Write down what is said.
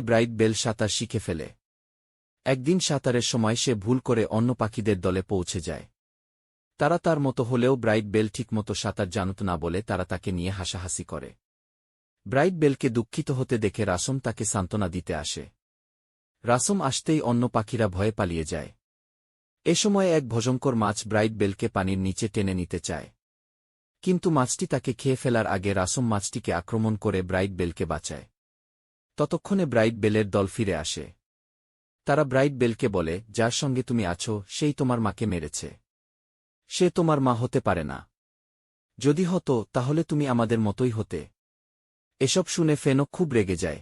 Bright bell সাঁতার শিখে ফেলে। একদিন সাঁতারের সময় সে ভুল করে অন্য পাখিদের দলে পৌঁছে যায়। তারা তার মতো হলেও ব্রাইট বেল ঠিকমতো সাঁতার জানত না বলে তারা তাকে নিয়ে হাসাহাসি করে। ব্রাইট বেলকে দুঃখিত হতে দেখে রাসম তাকে সান্ত্বনা দিতে আসে। রাসম আসতেই অন্য পাখিরা ভয়ে পালিয়ে যায়। এ সময় এক ভয়ঙ্কর মাছ ব্রাইট বেলকে পানির নিচে টেনে নিতে চায়, কিন্তু মাছটি তাকে খেয়ে ফেলার আগে রাসম মাছটিকে আক্রমণ করে ব্রাইট বেলকে বাঁচায়। ততক্ষণে ব্রাইট বেলের দল ফিরে আসে। তারা ব্রাইট বেলকে বলে, যার সঙ্গে তুমি আছো সেই তোমার মাকে মেরেছে। সে তোমার মা হতে পারে না। যদি হতো তাহলে তুমি আমাদের মতোই হতে। এসব শুনে ফেনো খুব রেগে যায়।